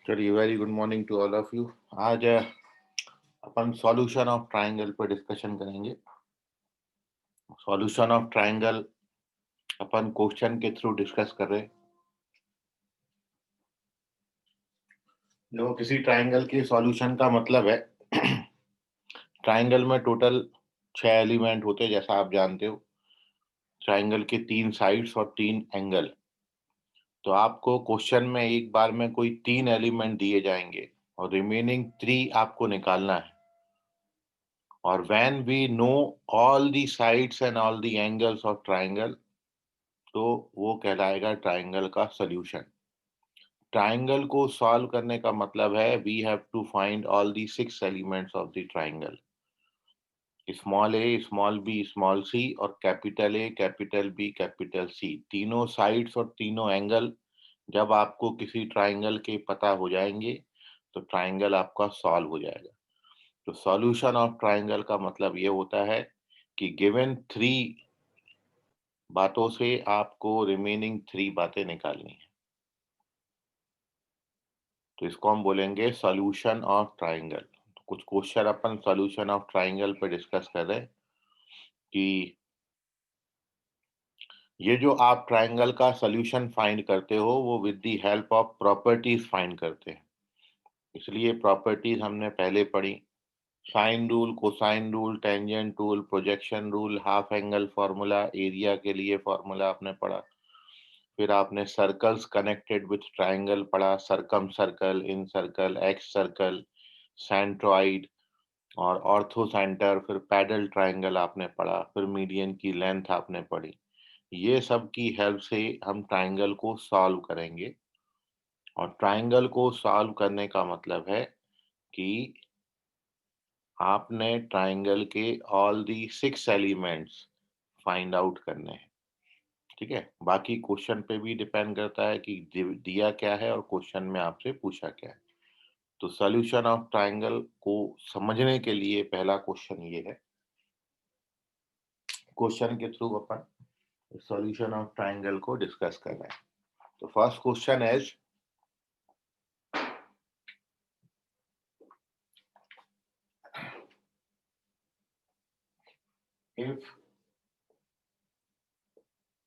चलिए, very good morning to all of you. आज अपन सॉल्यूशन ऑफ ट्रायंगल पर डिस्कशन करेंगे। सॉल्यूशन ऑफ ट्रायंगल अपन क्वेश्चन के थ्रू डिस्कस कर रहे हैं। जो किसी ट्रायंगल के सॉल्यूशन का मतलब है, ट्रायंगल में टोटल 6 एलिमेंट होते हैं, जैसा आप जानते हो। ट्रायंगल के 3 साइड्स और 3 एंगल। तो आपको क्वेश्चन में एक बार में कोई 3 एलिमेंट दिए जाएंगे और रिमेनिंग 3 आपको निकालना है। और when we know all the sides and all the angles of triangle, तो वो कहलाएगा ट्रायंगल का सॉल्यूशन। ट्रायंगल को सॉल्व करने का मतलब है we have to find all the 6 elements of the triangle. Small a, small b, small c और capital A, capital B, capital C, तीनों साइड्स और तीनों एंगल जब आपको किसी ट्रायंगल के पता हो जाएंगे तो ट्रायंगल आपका सॉल्व हो जाएगा। तो सॉल्यूशन ऑफ ट्रायंगल का मतलब ये होता है कि गिवन 3 बातों से आपको रिमेनिंग 3 बातें निकालनी है। तो इसको हम बोलेंगे सॉल्यूशन ऑफ ट्रायंगल। तो कुछ question upon solution of triangle पे डिस्कस कर रहे हैं कि ये जो आप ट्रायंगल का सॉल्यूशन फाइंड करते हो वो with the help of properties find करते हैं। इसलिए प्रॉपर्टीज हमने पहले पढ़ी। Sine rule, cosine rule, tangent rule, projection rule, half angle formula, area के लिए फॉर्मूला आपने पढ़ा। फिर आपने सर्कल्स कनेक्टेड विथ ट्रायंगल पढ़ा, सरकम सर्कल, इन सर्कल, एक्स सर्कल, सेंट्रॉइड और ऑर्थो सेंटर। फिर पैडल ट्रायंगल आपने पढ़ा। फिर मीडियन की लेंथ आपने पढ़ी। ये सब की हेल्प से हम ट्रायंगल को सॉल्व करेंगे। और ट्रायंगल को सॉल्व करने का मतलब है कि आपने ट्रायंगल के all the 6 elements find out करने हैं। ठीक है, बाकी क्वेश्चन पे भी डिपेंड करता है कि दिया क्या है और क्वेश्चन में आपसे पूछा क्या है। तो सॉल्यूशन ऑफ ट्रायंगल को समझने के लिए पहला क्वेश्चन ये है। क्वेश्चन के through upon solution of triangle को डिस्कस कर रहे हैं। तो first question is, if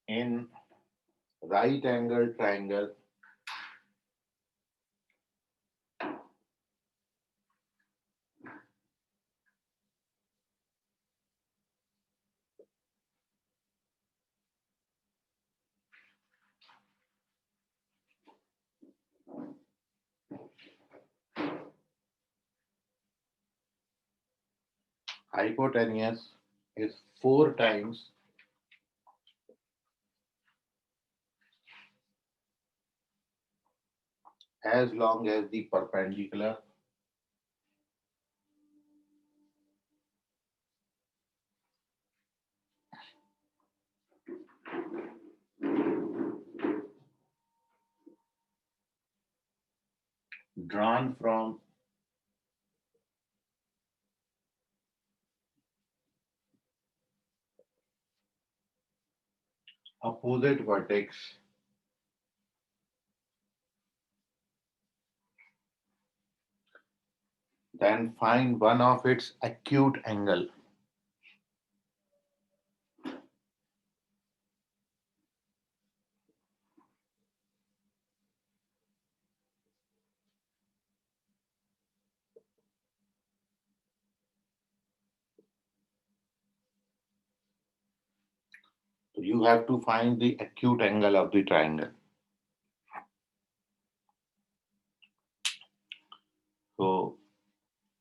in right angle triangle hypotenuse is 4 times as long as the perpendicular drawn from opposite vertex then find one of its acute angle. So you have to find the acute angle of the triangle. तो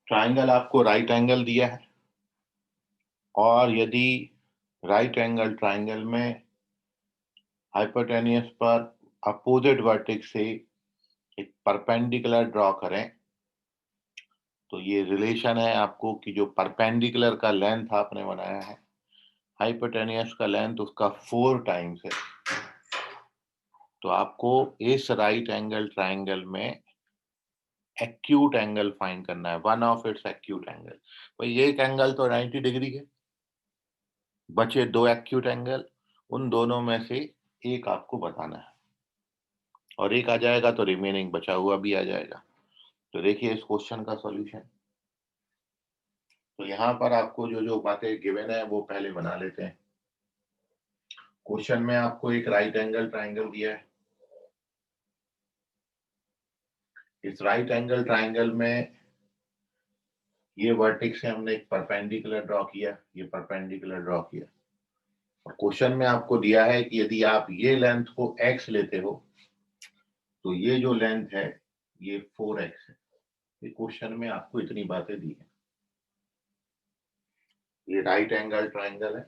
triangle आपको right angle दिया है और यदि right angle triangle में hypotenuse पर opposite vertex से एक परपेंडिकुलर ड्रॉ करें तो ये रिलेशन है आपको कि जो परपेंडिकुलर का लेंथ आपने बनाया है, हाइपोटेनियस का लेंथ उसका 4 टाइम्स है। तो आपको इस राइट एंगल ट्रायंगल में एक्यूट एंगल फाइंड करना है, one of its acute angle. भाई एक एंगल तो 90 डिग्री है, बचे 2 एक्यूट एंगल, उन दोनों में से एक आपको बताना है और एक आ जाएगा तो रिमेनिंग बचा हुआ भी आ जाएगा। तो देखिए इस क्वेश्चन का सॉल्यूशन। तो यहाँ पर आपको जो जो बातें गिवन है वो पहले बना लेते हैं। क्वेश्चन में आपको एक राइट एंगल ट्राइंगल दिया है। इस राइट एंगल ट्राइंगल में ये वर्टेक्स से हमने एक परपेंडिकुलर ड्रॉ किया, ये परपेंडिकुलर ड्रॉ किया। और क्वेश्चन में आपको दिया है कि यदि आप ये लेंथ को x लेते हो तो ये जो लेंथ है ये 4x है। ये क्वेश्चन में आपको इतनी बातें दी है। ये राइट एंगल ट्राइंगल है।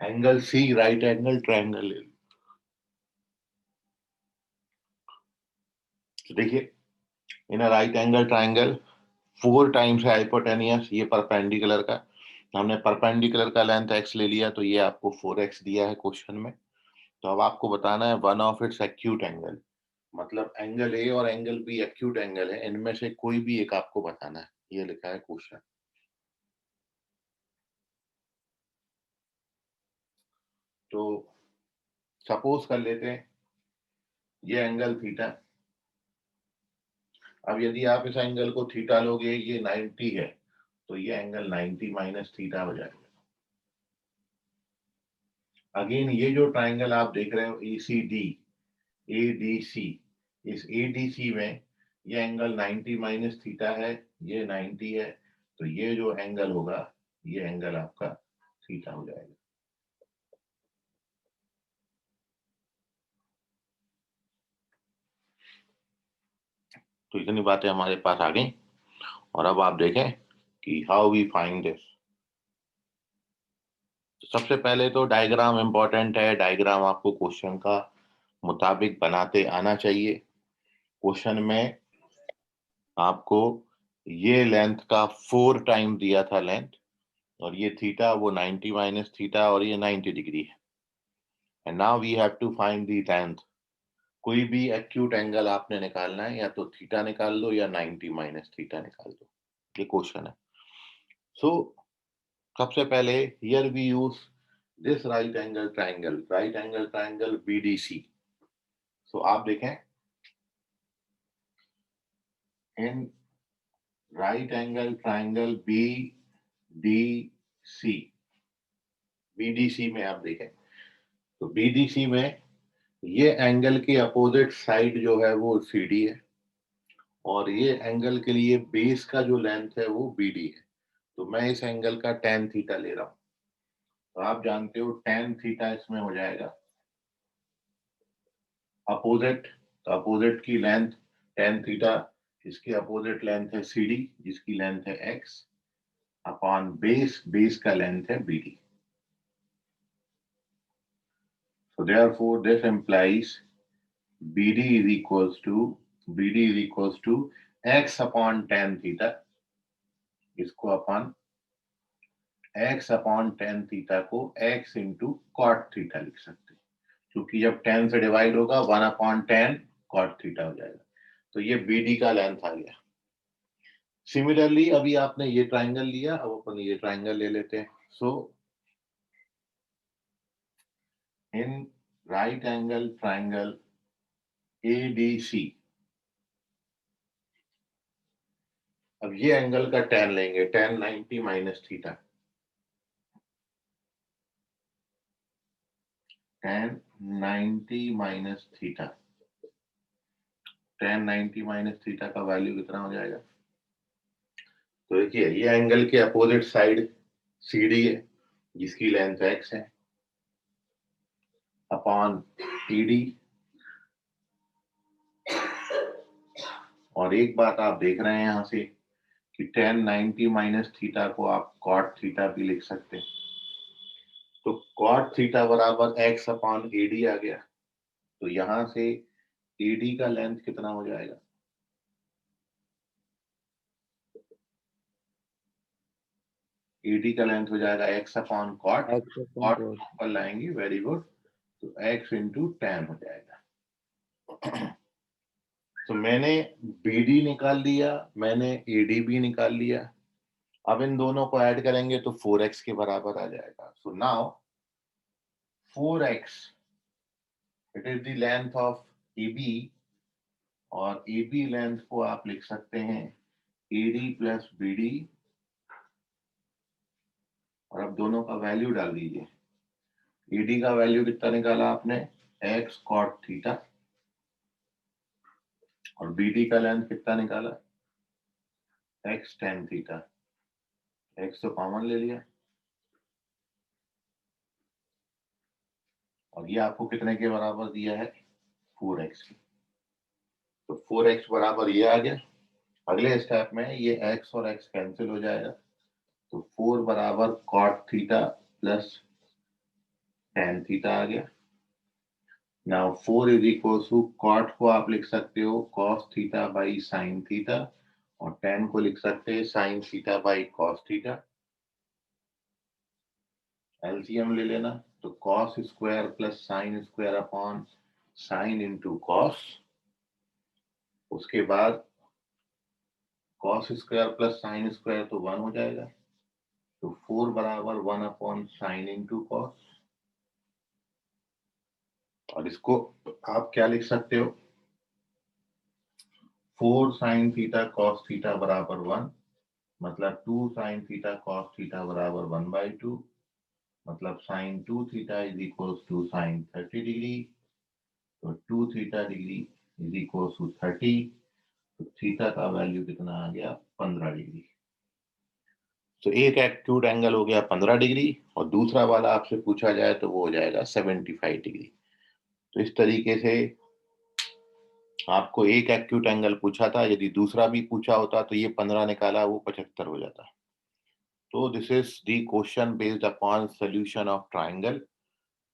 Angle C right angle triangle है। तो देखिए in a right angle triangle 4 times है हाइपोटेनियस, ये परपेंडिकुलर का। हमने परपेंडिकुलर का लेंथ x ले लिया तो ये आपको 4x दिया है क्वेश्चन में। तो अब आपको बताना है one of its acute angle, मतलब एंगल ए और एंगल बी एक्यूट एंगल है, इनमें से कोई भी एक आपको बताना है। ये लिखा है क्वेश्चन। तो सपोज कर लेते हैं ये एंगल थीटा। अब यदि आप इस एंगल को थीटा लोगे, ये 90 है, तो ये एंगल 90 माइनस थीटा हो जाएगा। अगेन ये जो ट्राइंगल आप देख रहे हो ECD ADC, इस ADC में ये एंगल 90 माइनस थीटा है, ये 90 है, तो ये जो एंगल होगा ये एंगल आपका थीटा हो जाएगा। तो इतनी बातें हमारे पास आ गई। और अब आप देखें कि हाउ वी फाइंड दिस। सबसे पहले तो डायग्राम इंपॉर्टेंट है। डायग्राम आपको क्वेश्चन का मुताबिक बनाते आना चाहिए। क्वेश्चन में आपको ये लेंथ का 4 टाइम दिया था लेंथ, और ये थीटा वो 90 माइनस थीटा और ये 90 डिग्री है। And now we have to find the length. कोई भी एक्यूट एंगल आपने निकालना है, या तो थीटा निकाल दो या 90 माइनस थीटा निकाल दो। ये क्वेश्चन है। सो सबसे पहले here we use this right angle triangle BDC। So आप देखें in right angle triangle BDC में आप देखें तो BDC में ये एंगल के अपोजिट साइड जो है वो CD है, और ये एंगल के लिए बेस का जो लेंथ है वो BD है। तो मैं इस एंगल का tan थीटा ले रहा हूं। तो आप जानते हो tan थीटा इसमें हो जाएगा अपोजिट। तो अपोजिट की लेंथ tan थीटा, इसकी अपोजिट लेंथ है CD जिसकी लेंथ है x, अपॉन बेस का लेंथ है BD। So therefore this implies BD is equals to x upon tan theta। इसको अपन x अपॉन tan थीटा को x इंटू कॉट थीटा लिख सकते हैं, क्योंकि जब tan से डिवाइड होगा 1 अपॉन tan कॉट थीटा हो जाएगा। तो ये BD का लेंथ आ गया। सिमिलरली अभी आपने ये ट्राइंगल लिया, अब अपन ये ट्राइंगल ले लेते हैं। So in right angle triangle ADC, अब ये एंगल का tan लेंगे, tan 90 minus theta, tan 90 minus theta. tan 90 minus theta का वैल्यू कितना हो जाएगा? तो देखिए ये एंगल के अपोजिट साइड CD है जिसकी लेंथ x है, अपॉन ED। और एक बात आप देख रहे हैं यहाँ से कि tan 90 माइनस थीटा को आप cot थीटा भी लिख सकते हैं। तो cot थीटा बराबर x अपॉन AD आ गया। तो यहां से AD का लेंथ कितना हो जाएगा? AD का लेंथ हो जाएगा x अपॉन cot। cot ऊपर लाएंगे, वेरी गुड। तो x इंटू tan हो जाएगा। तो मैंने BD निकाल लिया, मैंने AD भी निकाल लिया। अब इन दोनों को ऐड करेंगे तो 4x के बराबर आ जाएगा। So now 4x, it is the length of AB, और AB लेंथ को आप लिख सकते हैं AD प्लस BD, और अब दोनों का वैल्यू डाल दीजिए। AD का वैल्यू कितना निकाला आपने, x cot थीटा, और BD का लेंथ कितना निकाला, x tan थीटा। x तो कॉमन ले लिया, और ये आपको कितने के बराबर दिया है, 4x की। तो 4x बराबर ये आ गया। अगले स्टेप में ये x और x कैंसिल हो जाएगा, तो 4 बराबर cot theta plus tan theta आ गया। Now 4 is equal to cot को आप लिख सकते हो cos theta by sin theta, और tan को लिख सकते हैं sin theta by cos theta. LCM ले लेना, तो cos square plus sin square upon sin into cos, उसके बाद cos square plus sin square तो 1 हो जाएगा, तो 4 बराबर 1 अपॉन sin इंटू कॉस, और इसको आप क्या लिख सकते हो, 4 sin थीटा cos थीटा बराबर 1, मतलब 2 sin थीटा cos थीटा बराबर 1/2, मतलब sin 2 theta is equal to sin 30 degree, तो 2 theta degree is equal to 30, तो थीटा का वैल्यू कितना आ गया, 15 डिग्री। तो एक एक्यूट एंगल हो गया 15 डिग्री, और दूसरा वाला आपसे पूछा जाए तो वो हो जाएगा 75 डिग्री। तो इस तरीके से आपको एक एक्यूट एंगल पूछा था, यदि दूसरा भी पूछा होता तो ये 15 निकाला वो 75 हो जाता। तो this is the question based upon solution of triangle.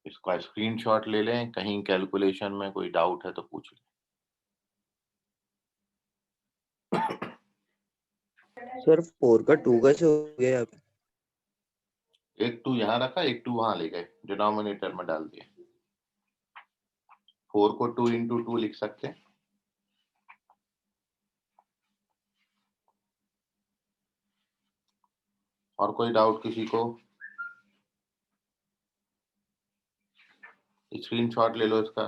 इसका स्क्रीनशॉट ले लें, कहीं कैलकुलेशन में कोई डाउट है तो पूछ लें। सर 4 का 2 कैसे हो गया यहाँ पे? एक 2 यहाँ रखा, एक 2 वहां ले गए, डिनोमिनेटर में डाल दिए। 4 को 2 इंटू 2 लिख सकते हैं। और कोई डाउट किसी को? स्क्रीनशॉट ले लो इसका।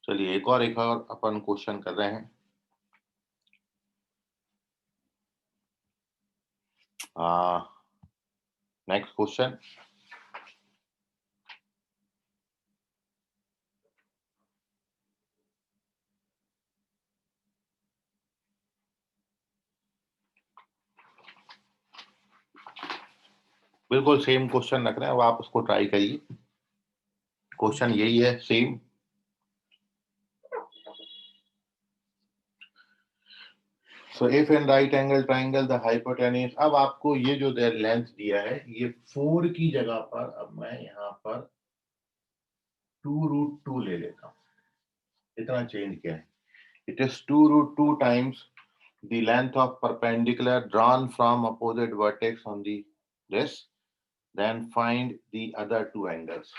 चलिए एक और अपन क्वेश्चन कर रहे हैं। नेक्स्ट क्वेश्चन, बिल्कुल सेम क्वेश्चन रख रहे हैं, अब आप उसको ट्राई करिए। क्वेश्चन यही है, same. So if in right angle triangle the hypotenuse, अब आपको ये जो लेंथ दिया है, ये 4 की जगह पर अब मैं यहाँ पर 2√2 ले लेता हूँ। इतना चेंज किया है, it is 2√2 times the length of perpendicular drawn from opposite vertex on the this, then find the other two angles.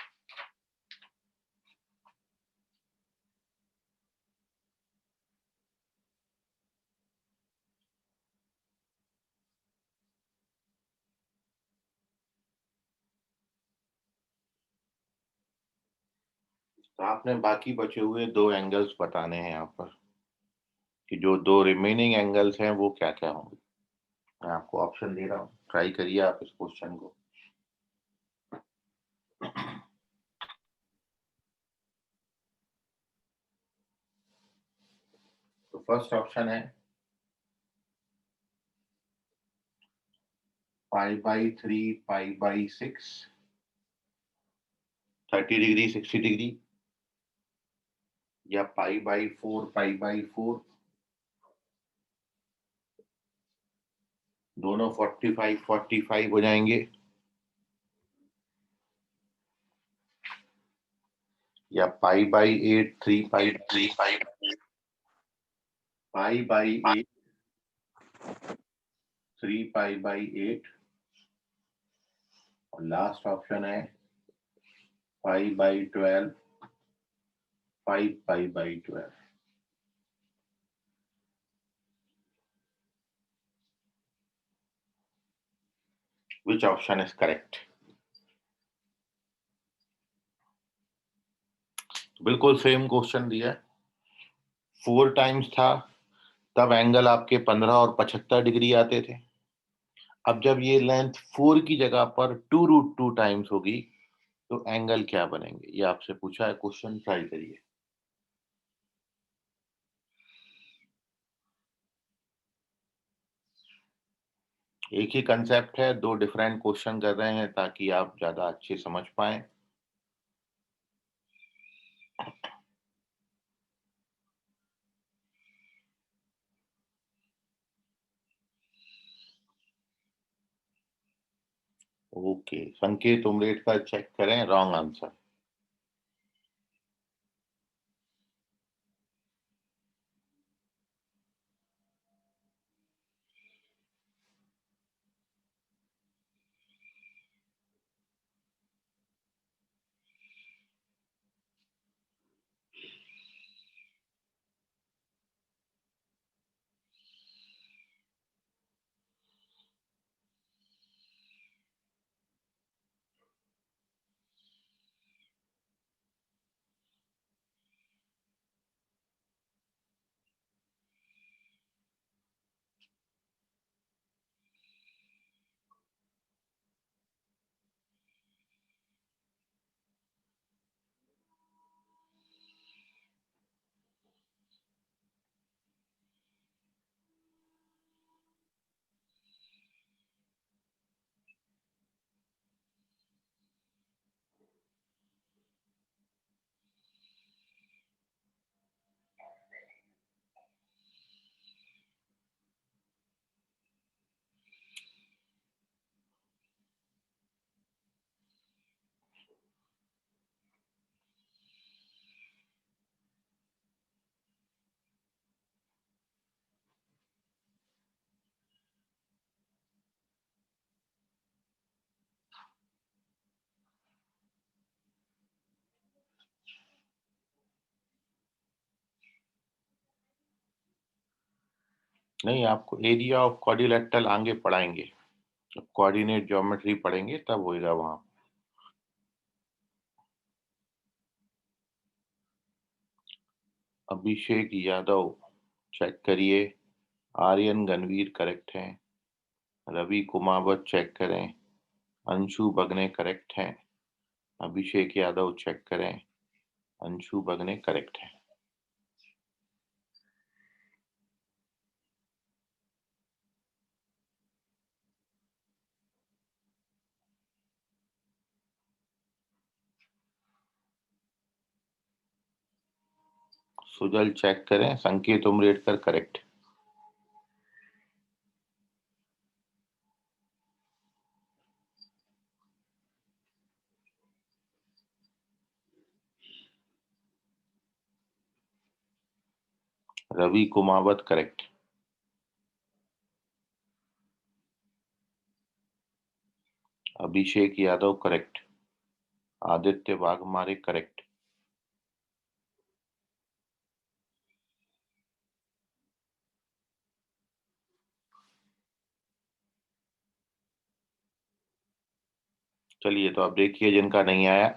तो आपने बाकी बचे हुए 2 एंगल्स बताने हैं यहाँ पर, कि जो 2 रिमेनिंग एंगल्स हैं वो क्या क्या होंगे। मैं आपको ऑप्शन दे रहा हूँ, ट्राई करिए आप इस क्वेश्चन को। तो फर्स्ट ऑप्शन है π/3 π/6, 30 डिग्री 60 डिग्री, या π/4 π/4, दोनों 45 45 हो जाएंगे, या π/8 3 π/8 3π/8, और लास्ट ऑप्शन है π/12 5π/12। Which option is correct? बिल्कुल सेम क्वेश्चन दिया है, 4 टाइम्स था तब एंगल आपके 15 और 75 डिग्री आते थे। अब जब ये लेंथ 4 की जगह पर 2√2 टाइम्स होगी तो एंगल क्या बनेंगे? ये आपसे पूछा है क्वेश्चन, ट्राई करिए। एक ही कंसेप्ट है, 2 डिफरेंट क्वेश्चन कर रहे हैं ताकि आप ज्यादा अच्छे समझ पाएं। ओके, संकेत उमरेडकर चेक करें, रॉन्ग आंसर। नहीं, आपको एरिया ऑफ क्वाड्रिलेटरल आगे पढ़ाएंगे, जब कोऑर्डिनेट ज्योमेट्री पढ़ेंगे तब होएगा वहां। अभिषेक यादव चेक करिए, आर्यन गणवीर करेक्ट हैं, रवि कुमावत चेक करें, अंशु बगने करेक्ट हैं, अभिषेक यादव चेक करें, अंशु बगने करेक्ट है। सुजल चेक करें, संकेत Umredkar correct. Ravi Kumawat correct. Abhishek Yadav correct. Aditya Waghmare correct. चलिए, तो अब देखिए जिनका नहीं आया।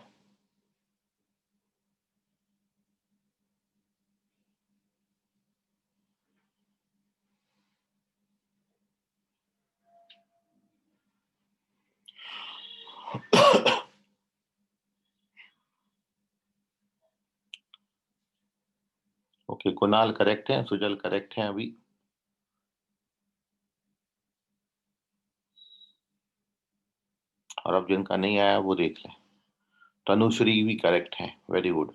ओके, कुणाल करेक्ट है, सुजल करेक्ट है अभी। और अब जिनका नहीं आया वो देख लें। तनुश्री भी करेक्ट है, वेरी गुड।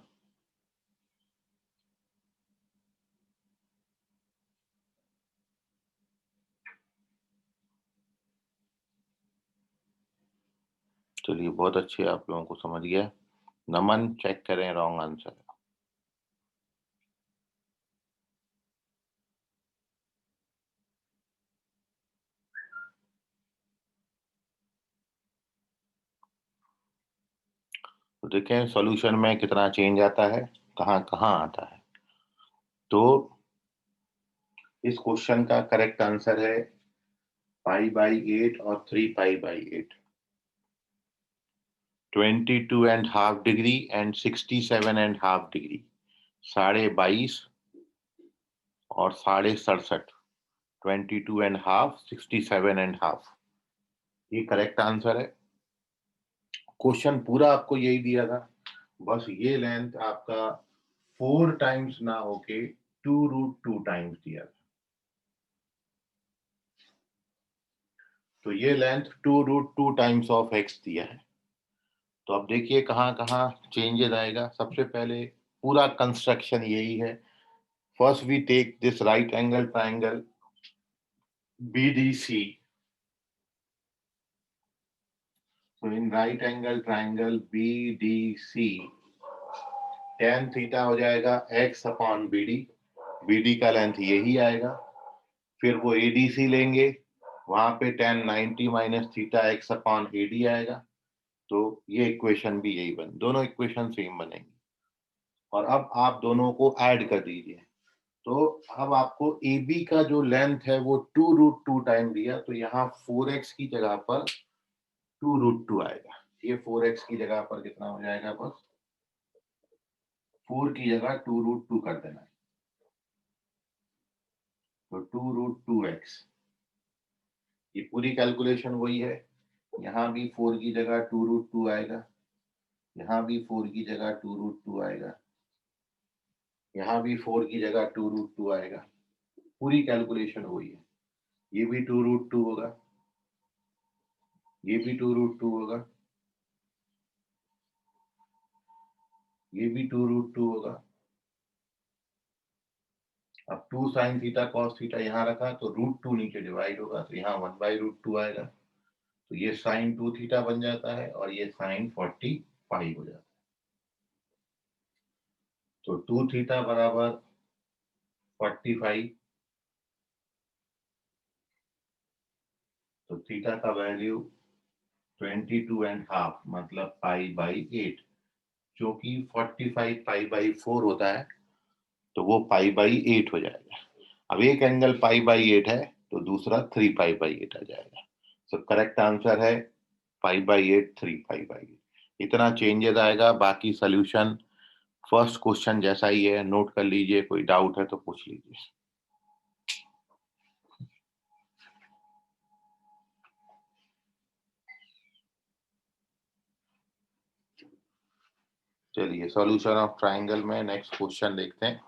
चलिए, बहुत अच्छे, आप लोगों को समझ गया। नमन चेक करें, रॉन्ग आंसर। तो देखें सॉल्यूशन में कितना चेंज आता है, कहाँ कहाँ आता है। तो इस क्वेश्चन का करेक्ट आंसर है π/8 और 3π/8, 22.5 डिग्री एंड 67.5 डिग्री, 22.5 और 67.5, 22.5, 67.5, ये करेक्ट आंसर है। क्वेश्चन पूरा आपको यही दिया था, बस ये लेंथ आपका 4 टाइम्स ना होके 2√2 टाइम्स दिया था, तो ये लेंथ 2√2 टाइम्स ऑफ x दिया है। तो अब देखिए कहाँ कहाँ चेंजेस आएगा। सबसे पहले पूरा कंस्ट्रक्शन यही है। First we take this right angle triangle BDC. So in right angle triangle BDC, tan theta हो जाएगा x अपॉन BD, BD का लेंथ यही आएगा। फिर वो ADC लेंगे, वहां पे tan 90 minus theta x upon AD आएगा। तो ये इक्वेशन भी यही दोनों इक्वेशन सेम बनेंगी। और अब आप दोनों को ऐड कर दीजिए, तो अब आपको AB का जो लेंथ है वो 2√2 टाइम दिया, तो यहाँ 4x की जगह पर 2√2 आएगा। ये 4x की जगह पर कितना हो जाएगा, बस 4 की जगह 2√2 कर देना है, तो 2√2x। ये पूरी कैलकुलेशन वही है। यहाँ भी 4 की जगह 2√2 आएगा, यहाँ भी 4 की जगह 2√2 आएगा, यहाँ भी 4 की जगह 2√2 आएगा। पूरी कैलकुलेशन वही है। ये भी 2√2 होगा, ये भी 2√2 होगा, ये भी 2√2 होगा। अब 2 sin थीटा cos थीटा यहाँ रखा, तो √2 नीचे डिवाइड होगा, तो यहाँ 1/√2 आएगा। तो ये sin 2 थीटा बन जाता है और ये sin 45 हो जाता है। तो 2 थीटा बराबर 45, तो थीटा का वैल्यू 22.5 मतलब π/8, क्योंकि 45 π/4 होता है, तो वो π/8 हो जाएगा। अब एक एंगल π/8 है, तो दूसरा 3π/8 आ जाएगा। तो करेक्ट आंसर है π/8, 3π/8। इतना चेंजेस आएगा। बाकी सोल्यूशन फर्स्ट क्वेश्चन जैसा ही है, नोट कर लीजिए। कोई डाउट है तो पूछ लीजिए। चलिए सॉल्यूशन ऑफ ट्राइंगल में नेक्स्ट क्वेश्चन देखते हैं।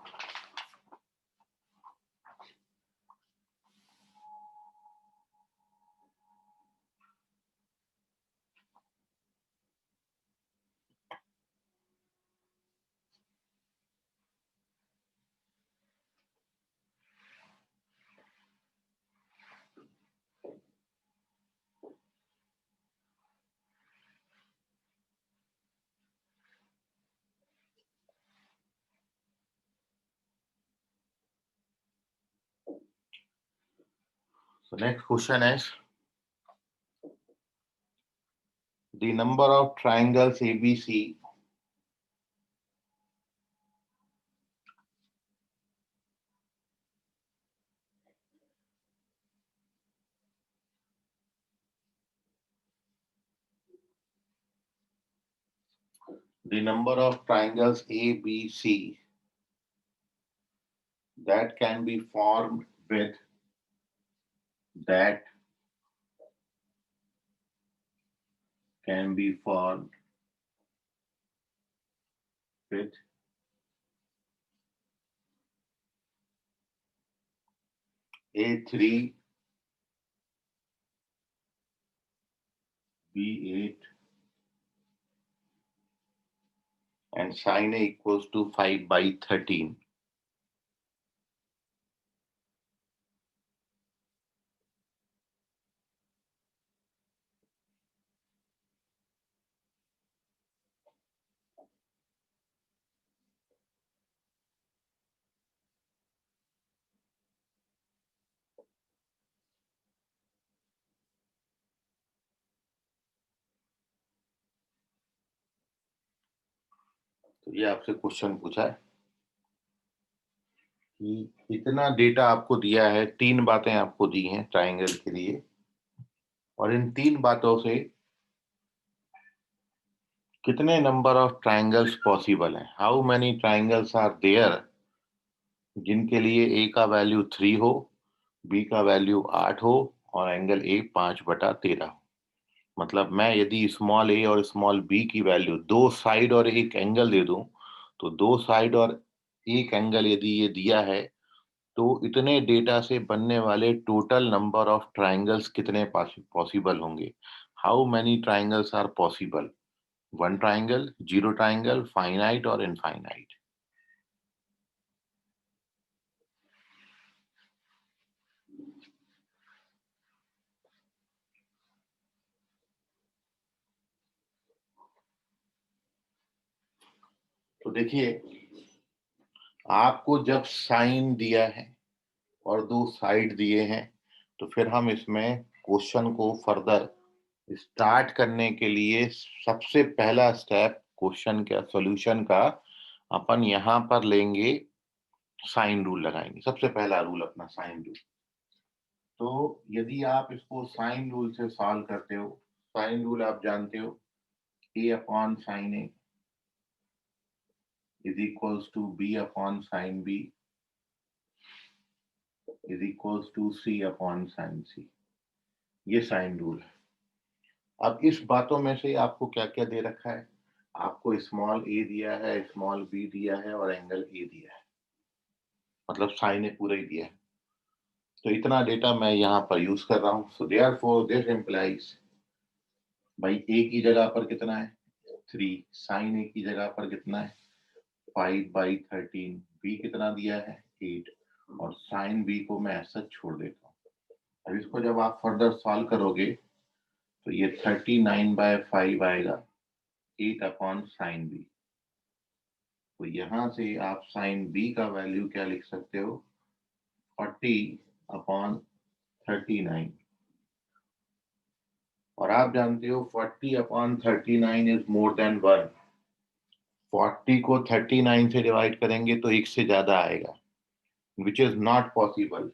So next question is the number of triangles ABC ABC that can be formed with that can be formed with A3, B8 and sin A equals to 5/13. तो ये आपसे question पूछा है कि इतना डेटा आपको दिया है, 3 बातें आपको दी हैं ट्राइंगल के लिए। और इन 3 बातों से कितने नंबर ऑफ ट्राइंगल्स पॉसिबल हैं, how many triangles are there जिनके लिए ए का वैल्यू 3 हो, बी का वैल्यू 8 हो और एंगल ए 5/13 हो। मतलब मैं यदि स्मॉल ए और स्मॉल बी की वैल्यू 2 साइड और एक एंगल दे दूं, तो 2 साइड और एक एंगल यदि ये दिया है, तो इतने डेटा से बनने वाले टोटल नंबर ऑफ ट्राइंगल्स कितने पॉसिबल होंगे, how many triangles are possible, 1 triangle, 0 triangle, finite और इनफाइनाइट। तो देखिए, आपको जब साइन दिया है और 2 साइड दिए हैं, तो फिर हम इसमें क्वेश्चन को फर्दर स्टार्ट करने के लिए सबसे पहला स्टेप क्वेश्चन का सॉल्यूशन का अपन यहाँ पर लेंगे, साइन रूल लगाएंगे। सबसे पहला रूल अपना साइन रूल। तो यदि आप इसको साइन रूल से सॉल्व करते हो, साइन रूल आप जानते हो, a upon sine A is equals to b upon sine b is equals to c upon sine c। ये साइन रूल है। अब इस बातों में से आपको क्या क्या दे रखा है, आपको स्मॉल ए दिया है, स्मॉल बी दिया है और एंगल ए दिया है, मतलब साइन ए पूरा ही दिया है। तो इतना डेटा मैं यहाँ पर यूज कर रहा हूँ। सो देयरफॉर दिस इम्प्लाइज, भाई ए की जगह पर कितना है 3, साइन ए की जगह पर कितना है 5/13, बी कितना दिया है 8 और साइन बी को मैं ऐसा छोड़ देता हूँ। अब इसको जब आप फर्दर सॉल्व करोगे तो ये 39/5 आएगा, 8 अपॉन साइन बी। तो यहां से आप साइन बी का वैल्यू क्या लिख सकते हो, 40/39। और आप जानते हो 40/39 इज मोर देन 1। 40 को 39 से डिवाइड करेंगे तो 1 से ज्यादा आएगा, विच इज नॉट पॉसिबल।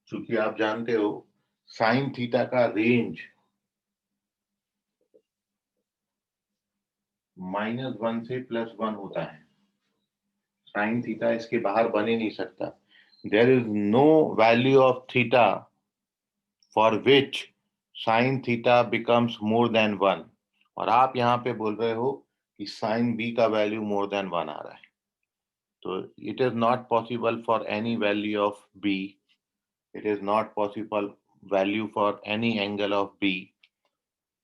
क्योंकि आप जानते हो साइन थीटा का रेंज -1 से +1 होता है। साइन थीटा इसके बाहर बन ही नहीं सकता। There is no value of theta for which sine theta becomes more than 1। और आप यहाँ पे बोल रहे हो कि साइन बी का वैल्यू मोर देन 1 आ रहा है। तो it is not possible for any value of B, it is not possible value for any angle of B,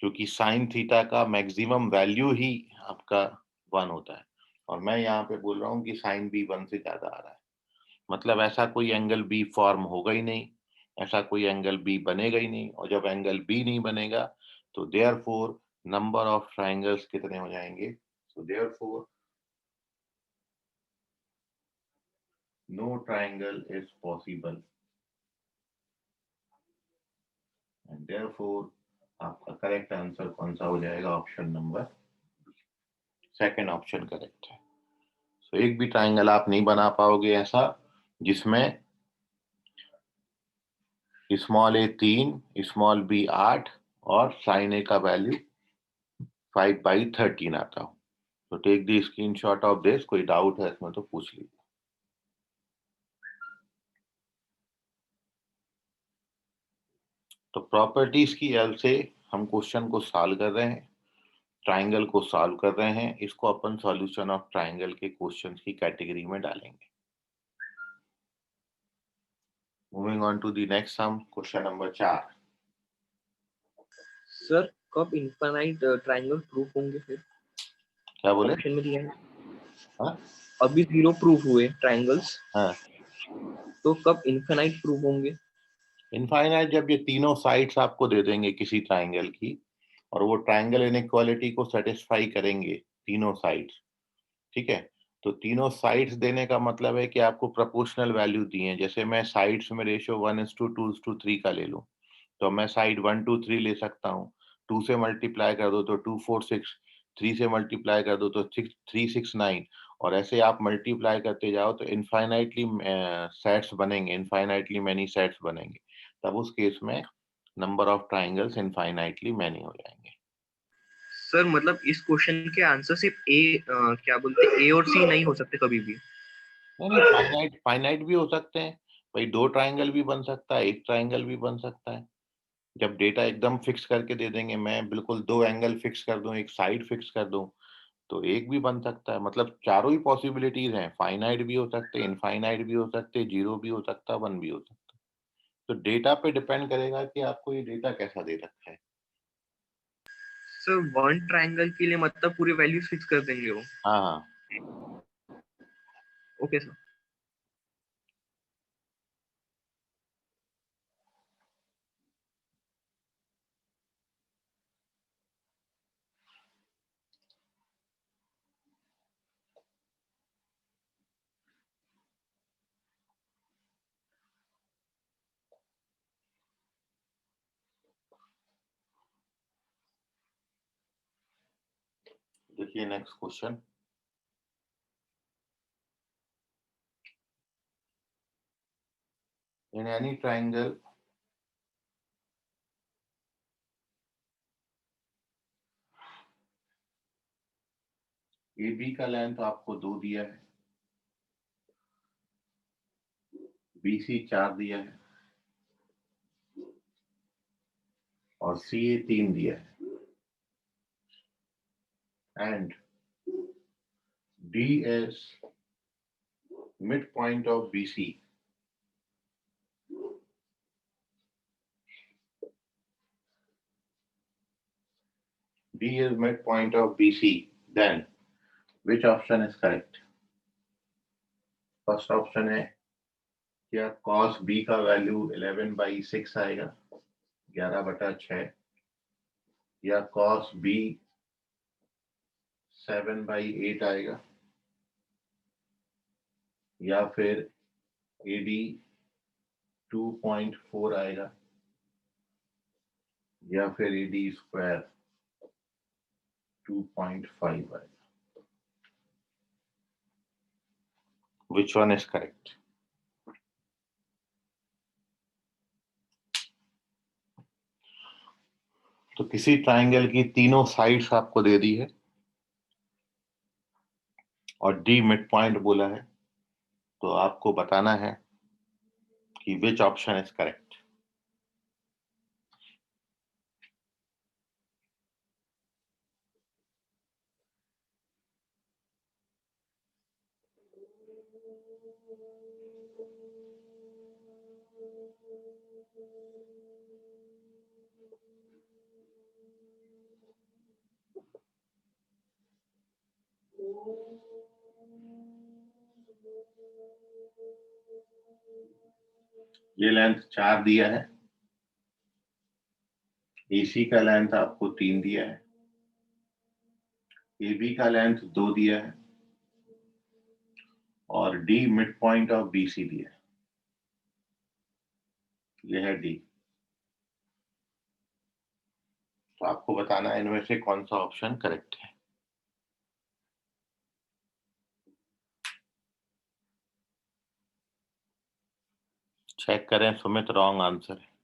क्योंकि साइन थीटा का मैक्सिमम वैल्यू ही आपका 1 होता है। और मैं यहाँ पे बोल रहा हूँ कि साइन बी 1 से ज्यादा आ रहा है, मतलब ऐसा कोई एंगल बी फॉर्म होगा ही नहीं, ऐसा कोई एंगल बी बनेगा ही नहीं। और जब एंगल बी नहीं बनेगा तो देयरफॉर नंबर ऑफ ट्राइंगल्स कितने हो जाएंगे, so therefore no triangle is possible and therefore आपका करेक्ट आंसर कौन सा हो जाएगा, option number second option correct है। सो एक भी ट्राइंगल आप नहीं बना पाओगे ऐसा जिसमें स्मॉल ए 3, स्मॉल बी 8 और साइन ए का वैल्यू 5/13 आता हो। तो take the screenshot of this, कोई डाउट है इसमें तो पूछ लीजिए। तो प्रॉपर्टीज की हेल्प से हम क्वेश्चन को सॉल्व कर रहे हैं, ट्राइंगल को सॉल्व कर रहे हैं, इसको अपन सॉल्यूशन ऑफ ट्राइंगल के क्वेश्चंस की कैटेगरी में डालेंगे। Moving on to the next sum, question number 4। Sir कब इनफाइनाइट ट्रायंगल प्रूफ होंगे फिर? क्या बोले? ऑप्शन में दिया है हाँ अभी 0 प्रूफ हुए ट्रायंगल्स, हाँ, तो कब इनफाइनाइट प्रूफ होंगे? इनफाइनाइट जब ये तीनों साइड्स आपको दे देंगे किसी ट्राइंगल की और वो ट्राइंगल इनइक्वालिटी को सेटिस्फाई करेंगे तीनों साइड्स, ठीक है। तो तीनों साइड्स देने का मतलब है कि आपको प्रोपोर्शनल वैल्यू दी है। जैसे मैं साइड्स में रेशियो 1:2:3 का ले लूं, तो मैं साइड 1 2 3 ले सकता हूँ, 2 से मल्टीप्लाई कर दो तो 2 4 6, 3 से मल्टीप्लाई कर दो तो 369 और ऐसे आप मल्टीप्लाई करते जाओ तो इनफाइनाइटली सेट्स बनेंगे, इनफाइनाइटली मेनी सेट्स बनेंगे। तब उस केस में number of triangles infinitely many हो जाएंगे। सर मतलब इस क्वेश्चन के आंसर सिर्फ ए क्या बोलते हैं ए और सी नहीं हो सकते कभी भी। नहीं, फाइनाइट भी हो सकते हैं भाई, 2 ट्राइंगल भी बन सकता है, 1 ट्राइंगल भी बन सकता है। जब डेटा एकदम फिक्स करके दे देंगे, मैं बिल्कुल 2 एंगल फिक्स कर दूं, एक साइड फिक्स कर दूं, तो एक भी बन सकता है। मतलब चारों ही पॉसिबिलिटीज हैं, फाइनाइट भी हो सकते हैं, इनफाइनाइट भी हो सकते हैं, 0 भी हो सकता है, 1 भी हो सकता है। तो डेटा पे डिपेंड करेगा कि आपको ये डेटा कैसा दे रखा है। सर वन ट्राइंगल के लिए मतलब पूरी वैल्यू फिक्स कर देंगे वो। हाँ हाँ। Okay sir. देखिए next question. In any triangle A B का लेंथ आपको 2 दिया है, बी सी 4 दिया है और सी ए 3 दिया है, and D is midpoint of B C, D is midpoint of BC, then which option is correct? First option है क्या cos B का वैल्यू 11/6 आएगा, 11/6, या cos B 7/8 आएगा, या फिर AD 2.4 आएगा, या फिर AD स्क्वायर 2.5 आएगा। Which one is correct? तो किसी ट्राइंगल की तीनों साइड्स आपको दे दी है और डी मिड पॉइंट बोला है, तो आपको बताना है कि विच ऑप्शन इज करेक्ट। ये लेंथ 4 दिया है, AC का लेंथ आपको 3 दिया है, AB का लेंथ 2 दिया है और D mid point of BC दिया है। यह है D। तो आपको बताना है इनमें से कौन सा ऑप्शन करेक्ट है। चेक करें सुमित, रॉन्ग आंसर है।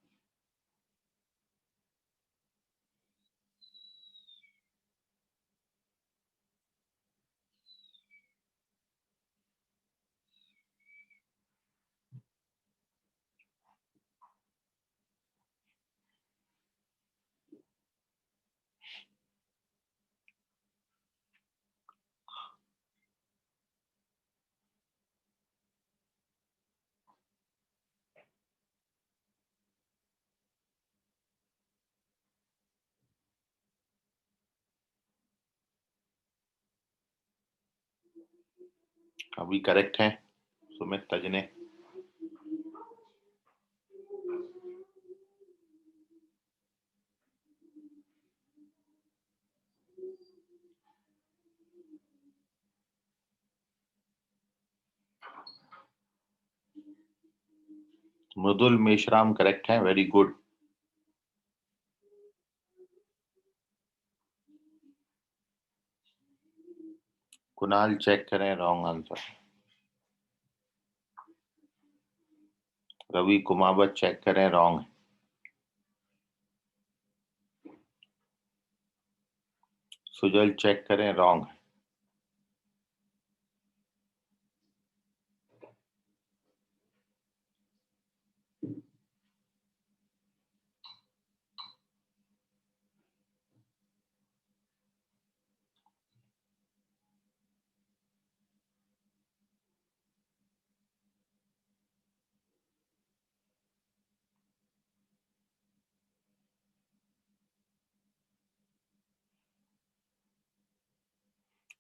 अभी करेक्ट है सुमित तजने। मृदुल मेश्राम करेक्ट है, वेरी गुड। कुणाल चेक करें, wrong answer. Ravi Kumawat check करें, रॉन्ग। सुजल चेक करें, रॉन्ग।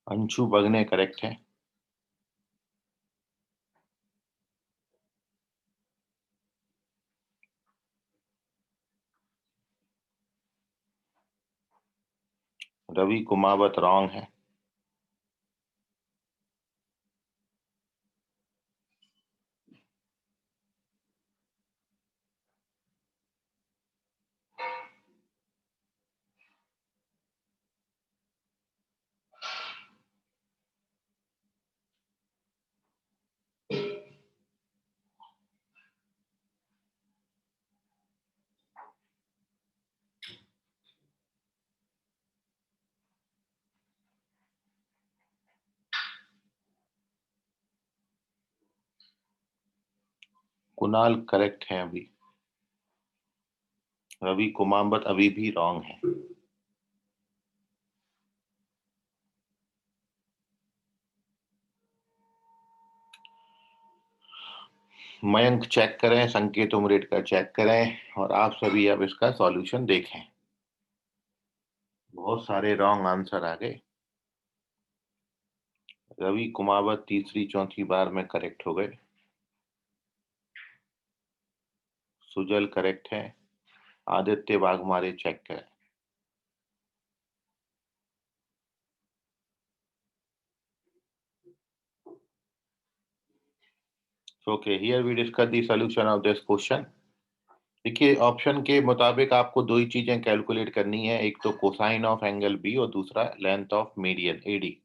अंशु बगने करेक्ट है। रवि कुमावत रॉन्ग है। कुणाल करेक्ट है अभी। रवि कुमावत अभी भी रॉन्ग है। मयंक चेक करें, संकेत उमरेड का चेक करें, और आप सभी अब इसका सॉल्यूशन देखें। बहुत सारे रॉन्ग आंसर आ गए। रवि कुमावत तीसरी चौथी बार में करेक्ट हो गए। सुजल करेक्ट है। आदित्य वाघमारे चेक करें। Okay, here we discuss the solution of this question. देखिए, ऑप्शन के मुताबिक आपको दो ही चीजें कैलकुलेट करनी है, एक तो कोसाइन ऑफ एंगल बी और दूसरा लेंथ ऑफ मीडियन एडी।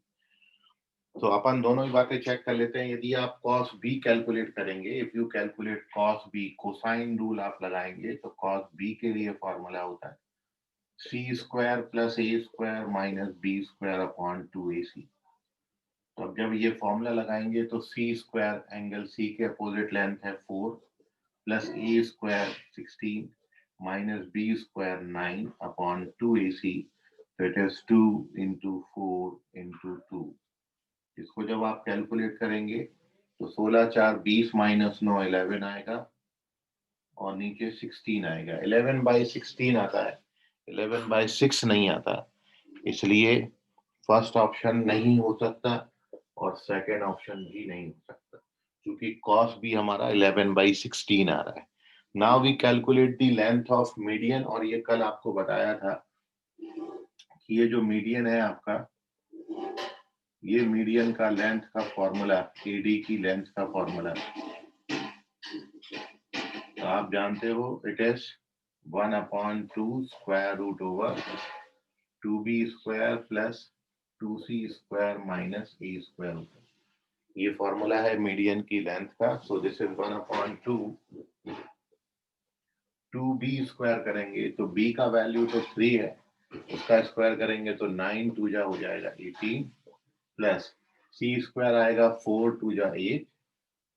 तो अपन दोनों ही बातें चेक कर लेते हैं। यदि आप cos b कैलकुलेट करेंगे, if you calculate cos b, cosine rule आप लगाएंगे, तो cos b के लिए फॉर्मूला होता है C square plus A square minus B square upon 2ac। तो अब जब ये फॉर्मूला लगाएंगे तो सी स्क्वायर एंगल सी के अपोजिट लेंथ है 4 plus A square 16 minus B square 9 upon 2ac। तो इट इज 2 इंटू 4 इंटू 2। इसको जब आप कैलकुलेट करेंगे तो 16 4 20 माइनस 9 11 आएगा, और नीचे 16 आएगा। 11/16 आता है, 11/6 नहीं आता। इसलिए फर्स्ट ऑप्शन नहीं हो सकता और सेकंड ऑप्शन भी नहीं हो सकता, क्योंकि कॉस भी हमारा 11/16 आ रहा है। Now we calculate the length of median, और ये कल आपको बताया था कि ये जो मीडियन है आपका, ये मीडियन का लेंथ का फॉर्मूला, एडी की लेंथ का फॉर्मूला, तो आप जानते हो it is 1/2 square root over 2b square plus 2c square minus A square. ये फॉर्मूला है मीडियन की लेंथ का। So this is 1/2 2b square करेंगे तो b का वैल्यू तो 3 है, उसका स्क्वायर करेंगे तो 9 2 जा हो जाएगा 18 प्लस c स्क्वायर आएगा 4 2 जा 8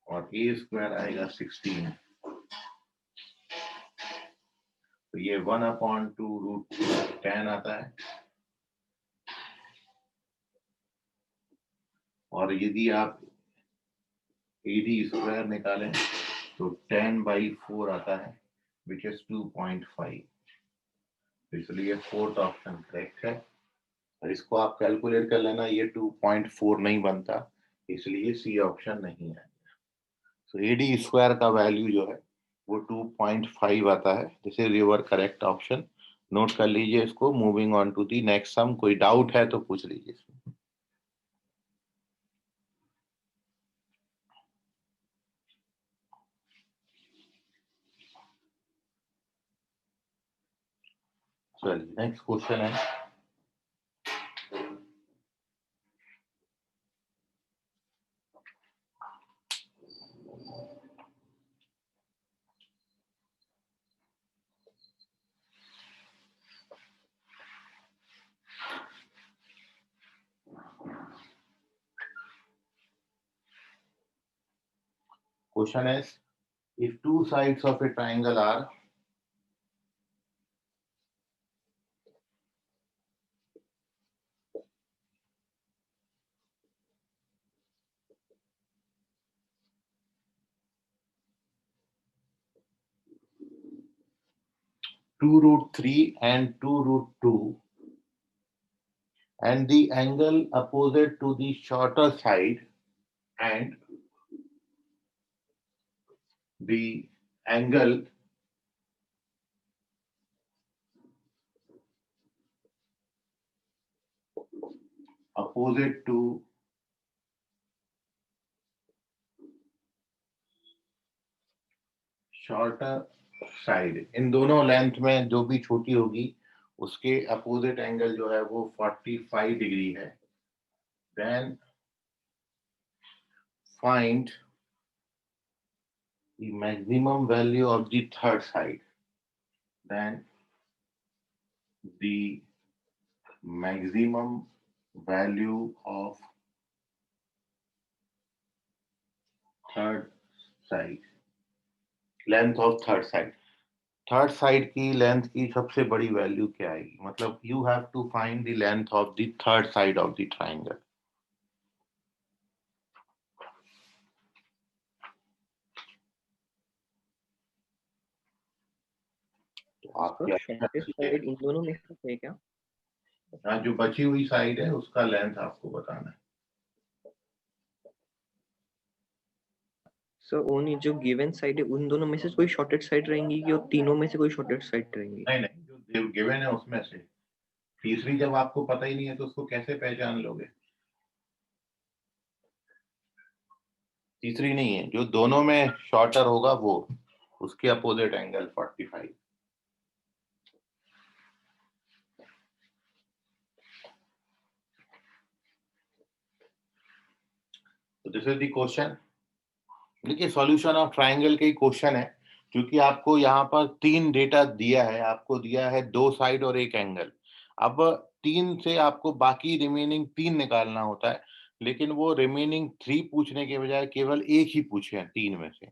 और a स्क्वायर आएगा 16। तो ये 1/2 रूट 10 आता है। और यदि आप एडी स्क्वायर निकालें तो 10/4 आता है, विच इज 2.5। इसलिए फोर्थ ऑप्शन करेक्ट है। और इसको आप कैलकुलेट कर लेना, ये 2.4 नहीं बनता, इसलिए सी ऑप्शन नहीं है। तो एडी स्क्वायर का वैल्यू जो है वो 2.5 आता है। This is your correct option. Note कर लीजिए इसको। Moving on to the next sum. कोई डाउट है तो पूछ लीजिए। चलिए नेक्स्ट क्वेश्चन है। Question is, if two sides of a triangle are two root 3 and two root 2, and the angle opposite to the shorter side and the angle opposite to shorter side, इन दोनों length में जो भी छोटी होगी उसके opposite angle जो है वो 45 डिग्री है, then find the maximum value of the third side, then the maximum value of third side, length of third side की लेंथ की सबसे बड़ी वैल्यू क्या आएगी, मतलब you have to find the length of the third side of the triangle. तो आप क्या शॉर्टेस्ट साइड इन दोनों में से है क्या? जो बची हुई साइड है उसका लेंथ आपको बताना है। सर ओनली जो गिवन साइड है उन दोनों में से कोई शॉर्टेड साइड रहेंगी कि और तीनों में से कोई शॉर्टेड साइड रहेंगी? नहीं, जो गिवन है उसमें से तीसरी जब आपको पता ही नहीं है तो उसको कैसे पहचान लोगे? तीसरी नहीं है, जो दोनों में शॉर्टर होगा वो, उसके अपोजिट एंगल 45। तो दिस इज द क्वेश्चन। देखिए सॉल्यूशन ऑफ ट्राइंगल के क्वेश्चन है, क्योंकि आपको यहाँ पर तीन डेटा दिया है, आपको दिया है दो साइड और एक एंगल। अब तीन से आपको बाकी रिमेनिंग तीन निकालना होता है, लेकिन वो रिमेनिंग 3 पूछने के बजाय केवल एक ही पूछे हैं तीन में से।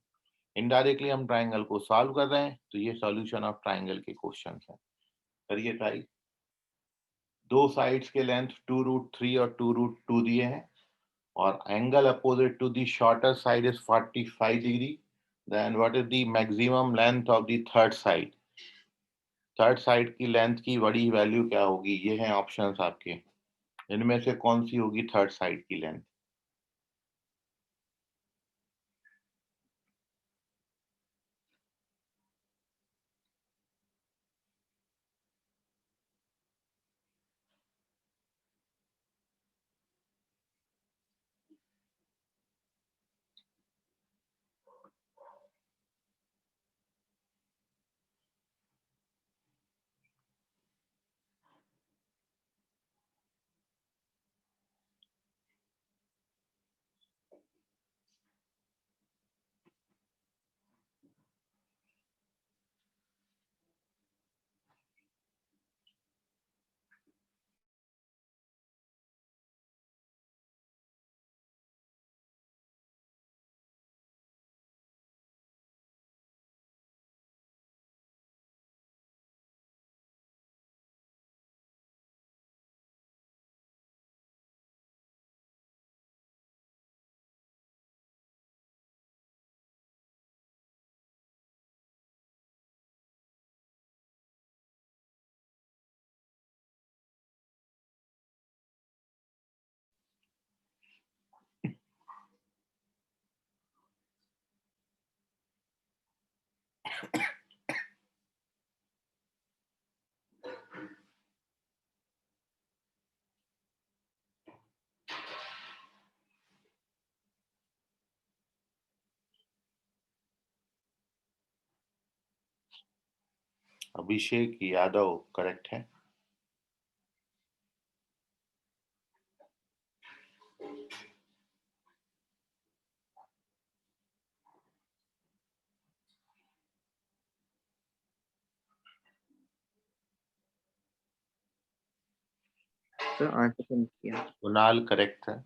इनडायरेक्टली हम ट्राइंगल को सॉल्व कर रहे हैं, तो ये सॉल्यूशन ऑफ ट्राइंगल के क्वेश्चन है। करिए ट्राई। दो साइड्स के लेंथ 2√3 और 2√2 दिए हैं, और angle opposite to the shorter side is 45 degree. Then what is the maximum length of the third side? Third side की लेंथ की बड़ी वैल्यू क्या होगी? ये हैं ऑप्शंस आपके, इनमें से कौन सी होगी थर्ड साइड की लेंथ? अभिषेक यादव करेक्ट है। सर आंसर तो नहीं किया। कुणाल करेक्ट है।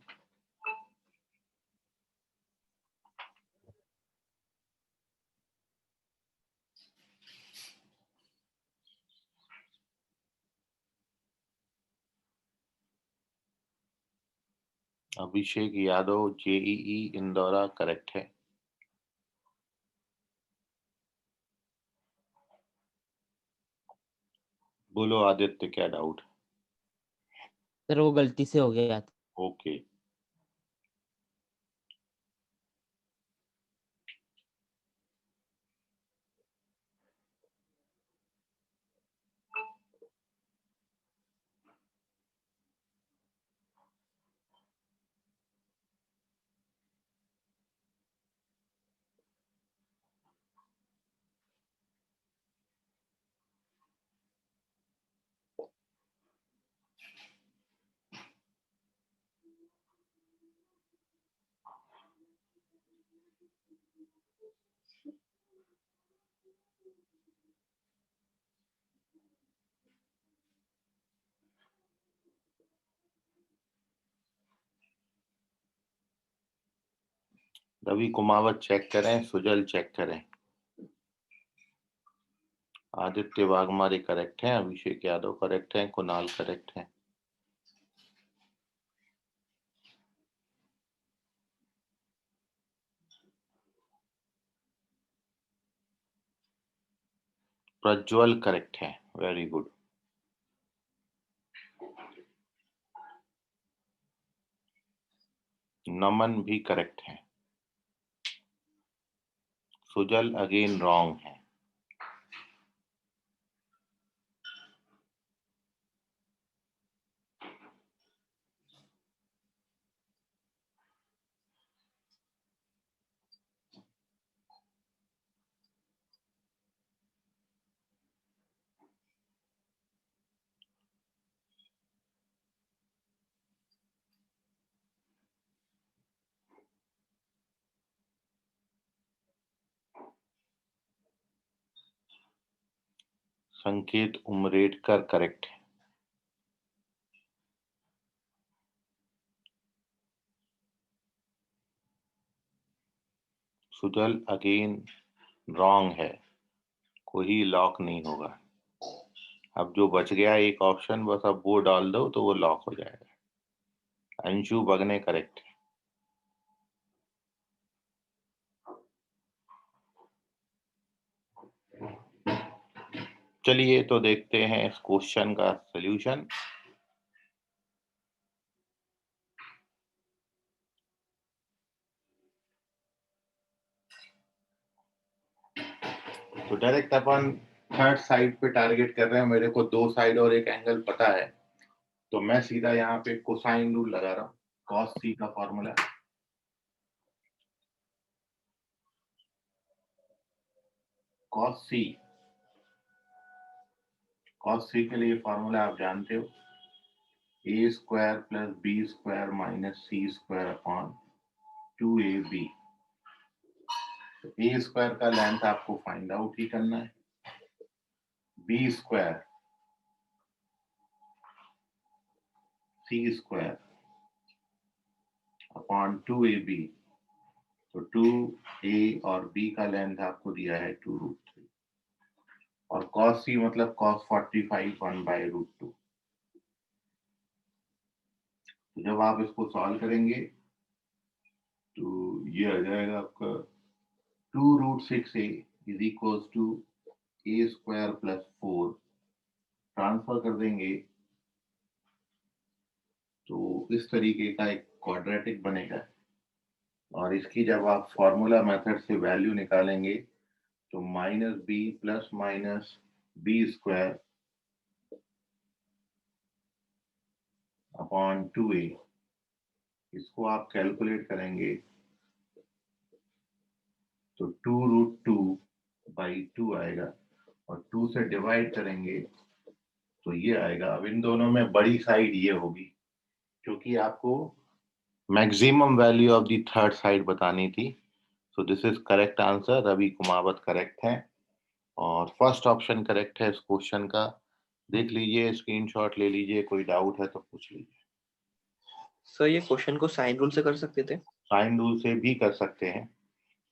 अभिषेक यादव जेईई इंदौरा करेक्ट है। बोलो आदित्य, क्या डाउट? सर वो गलती से हो गया था। ओके। रवि कुमावत चेक करें, सुजल चेक करें। आदित्य वाघमारे करेक्ट है, अभिषेक यादव करेक्ट है, कुणाल करेक्ट है। प्रज्वल करेक्ट है, वेरी गुड। नमन भी करेक्ट है। सुजल अगेन रॉन्ग है। संकेत उमरेडकर करेक्ट है। सुजल अगेन रॉन्ग है, कोई लॉक नहीं होगा। अब जो बच गया एक ऑप्शन, बस अब वो डाल दो तो वो लॉक हो जाएगा। अंशु बगने करेक्ट है। चलिए तो देखते हैं इस क्वेश्चन का सॉल्यूशन। तो डायरेक्ट अपन थर्ड साइड पे टारगेट कर रहे हैं। मेरे को दो साइड और एक एंगल पता है, तो मैं सीधा यहाँ पे कोसाइन रूल लगा रहा हूँ। कॉस सी का फॉर्मूला, कॉस सी के लिए फॉर्मूला आप जानते हो, A square plus B square minus C square upon 2ab। तो ए स्क्वायर का लेंथ आपको फाइंड आउट ही करना है, B square C square upon 2ab। तो 2a और b का लेंथ आपको दिया है 2√3, और cos c मतलब cos 45 1/√2। तो जब आप इसको सॉल्व करेंगे तो ये आ जाएगा आपका 2√6a is equals to a square plus 4। Transfer कर देंगे तो इस तरीके का एक क्वाड्रेटिक बनेगा, और इसकी जब आप फॉर्मूला मेथड से वैल्यू निकालेंगे तो minus B plus minus B square upon 2a, इसको आप कैलकुलेट करेंगे तो 2√2/2 आएगा, और 2 से डिवाइड करेंगे तो ये आएगा। अब इन दोनों में बड़ी साइड ये होगी, क्योंकि आपको maximum value of the third side बतानी थी। So this is correct answer, Ravi Kumawat correct है, और फर्स्ट ऑप्शन करेक्ट है इस क्वेश्चन का। देख लीजिए, स्क्रीनशॉट ले लीजिए, कोई डाउट है तो पूछ लीजिए। सर ये क्वेश्चन को साइन रूल से कर सकते थे? साइन रूल से भी कर सकते हैं।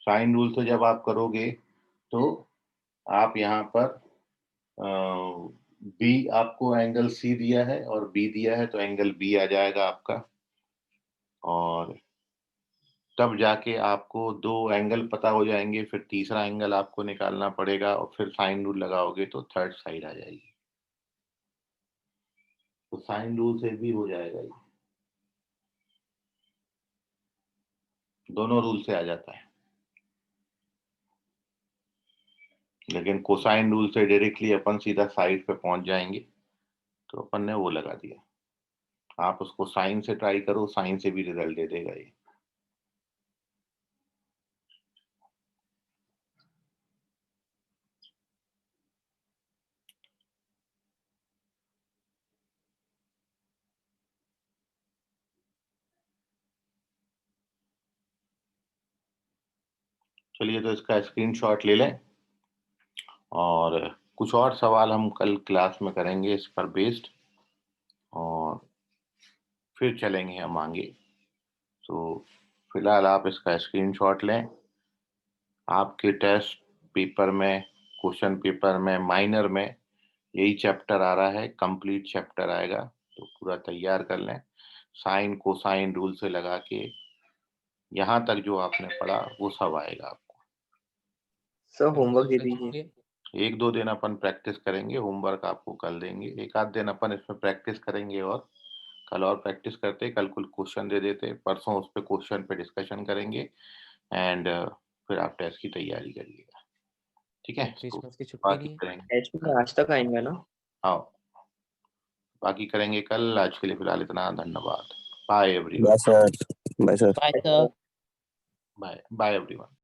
साइन रूल से जब आप करोगे तो आप यहाँ पर बी, आपको एंगल सी दिया है और बी दिया है, तो एंगल बी आ जाएगा आपका, तब जाके आपको 2 एंगल पता हो जाएंगे, फिर तीसरा एंगल आपको निकालना पड़ेगा और फिर साइन रूल लगाओगे तो थर्ड साइड आ जाएगी। तो साइन रूल से भी हो जाएगा ये, दोनों रूल से आ जाता है। लेकिन कोसाइन रूल से डायरेक्टली अपन सीधा साइड पे पहुंच जाएंगे, तो अपन ने वो लगा दिया। आप उसको साइन से ट्राई करो, साइन से भी रिजल्ट दे देगा ये। चलिए, तो इसका स्क्रीनशॉट ले लें और कुछ और सवाल हम कल क्लास में करेंगे इस पर बेस्ड, और फिर चलेंगे हम आगे। तो फिलहाल आप इसका स्क्रीनशॉट लें। आपके टेस्ट पेपर में, क्वेश्चन पेपर में, माइनर में यही चैप्टर आ रहा है, कंप्लीट चैप्टर आएगा, तो पूरा तैयार कर लें। साइन कोसाइन रूल से लगा के यहाँ तक जो आपने पढ़ा वो सब आएगा आपको। सर होमवर्क दे दीजिए। 1-2 दिन अपन प्रैक्टिस करेंगे, होमवर्क आपको कल देंगे। 1 आध दिन अपन इसमें प्रैक्टिस करेंगे और कल और प्रैक्टिस करते, कल कुल क्वेश्चन दे देते, परसों उस पे क्वेश्चन पे डिस्कशन करेंगे एंड फिर आप टेस्ट की तैयारी करिएगा। ठीक है, तो क्रिसमस की छुट्टी बाकी नहीं है? करेंगे। एच में आज तक आएंगे ना? हाँ, बाकी करेंगे कल। आज के लिए फिलहाल इतना, धन्यवाद। Bye everyone. Bye sir. Bye sir. Bye sir. Bye bye everyone.